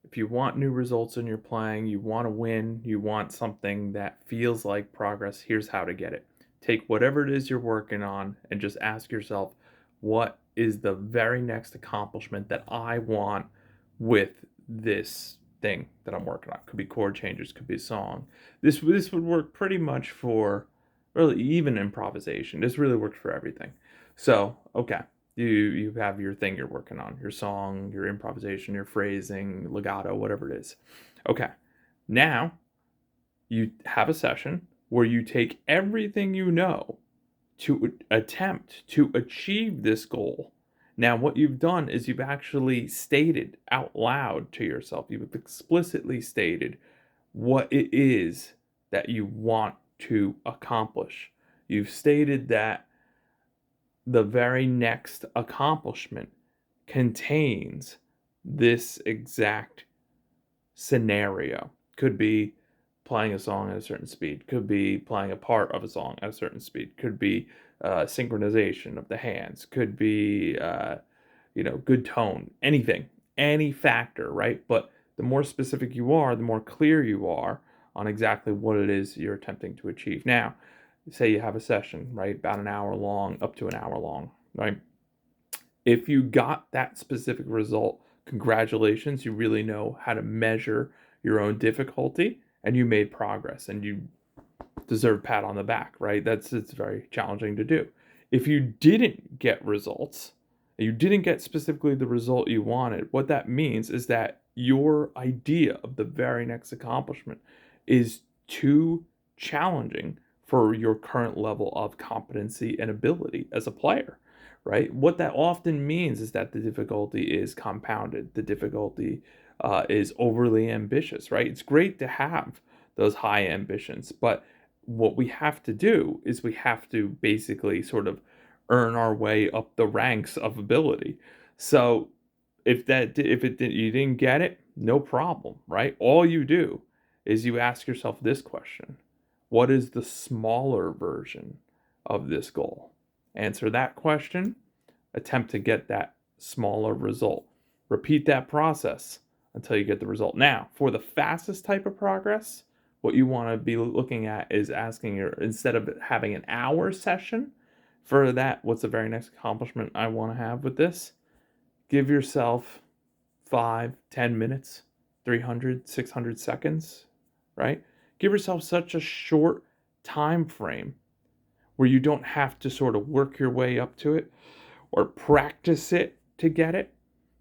If you want new results in your playing, you want to win, you want something that feels like progress, here's how to get it. Take whatever it is you're working on and just ask yourself, what is the very next accomplishment that I want with this thing that I'm working on? Could be chord changes, could be a song. This would work pretty much for really even improvisation. This really works for everything. So, okay, you have your thing you're working on, your song, your improvisation, your phrasing, legato, whatever it is. Okay. Now, you have a session where you take everything you know to attempt to achieve this goal. Now, what you've done is you've actually stated out loud to yourself, you've explicitly stated what it is that you want to accomplish. You've stated that the very next accomplishment contains this exact scenario. Could be playing a song at a certain speed, could be playing a part of a song at a certain speed, could be synchronization of the hands, could be, good tone, anything, any factor, right? But the more specific you are, the more clear you are on exactly what it is you're attempting to achieve. Now, say you have a session, right, about an hour long, up to an hour long, right? If you got that specific result, congratulations, you really know how to measure your own difficulty and you made progress and you deserve a pat on the back, right? It's very challenging to do. If you didn't get results, you didn't get specifically the result you wanted, what that means is that your idea of the very next accomplishment is too challenging for your current level of competency and ability as a player, right? What that often means is that the difficulty is compounded. The difficulty is overly ambitious, right? It's great to have those high ambitions, but what we have to do is we have to basically sort of earn our way up the ranks of ability. So you didn't get it, no problem, right? All you do is you ask yourself this question: what is the smaller version of this goal? Answer that question, attempt to get that smaller result. Repeat that process until you get the result. Now, for the fastest type of progress, what you want to be looking at is asking instead of having an hour session for that, what's the very next accomplishment I want to have with this? Give yourself 5, 10 minutes, 300, 600 seconds, right? Give yourself such a short time frame where you don't have to sort of work your way up to it or practice it to get it.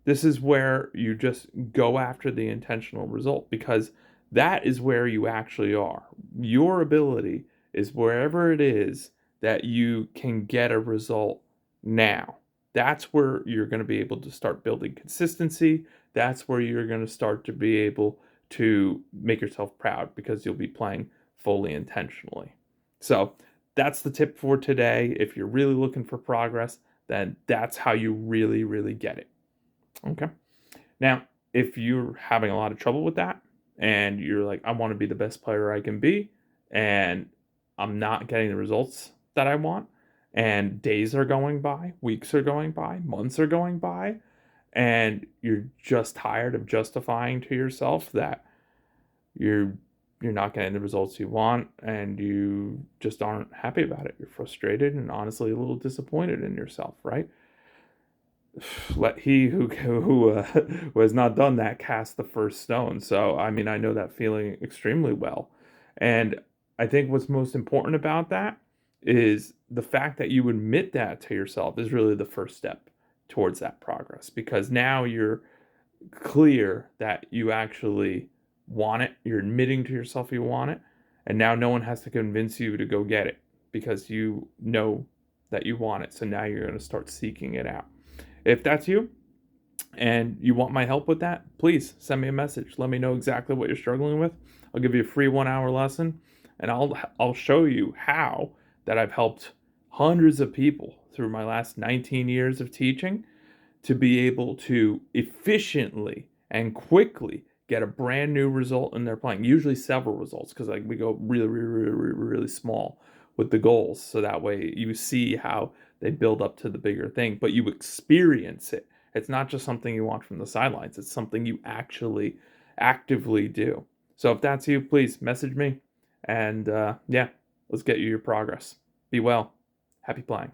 This is where you just go after the intentional result, because that is where you actually are. Your ability is wherever it is that you can get a result now. That's where you're going to be able to start building consistency. That's where you're going to start to be able to make yourself proud because you'll be playing fully intentionally. So, that's the tip for today. If you're really looking for progress, then that's how you really, really get it. Okay. Now, if you're having a lot of trouble with that and you're like, I want to be the best player I can be, and I'm not getting the results that I want, and days are going by, weeks are going by, months are going by, and you're just tired of justifying to yourself that you're you're not getting the results you want and you just aren't happy about it. You're frustrated and honestly a little disappointed in yourself, right? Let he who has not done that cast the first stone. So I mean, I know that feeling extremely well, and I think what's most important about that is the fact that you admit that to yourself is really the first step towards that progress, because now you're clear that you actually want it. You're admitting to yourself you want it, and now no one has to convince you to go get it because you know that you want it. So now you're going to start seeking it out. If that's you and you want my help with that, please send me a message. Let me know exactly what you're struggling with. I'll give you a free 1 hour lesson, and I'll show you how that I've helped hundreds of people through my last 19 years of teaching to be able to efficiently and quickly get a brand new result in their playing. Usually several results, because like we go really, really, really, really, really small with the goals, so that way you see how they build up to the bigger thing, but you experience it It's not just something you watch from the sidelines, it's something you actually actively do. So if that's you, please message me and yeah, let's get you your progress. Be well. Happy playing.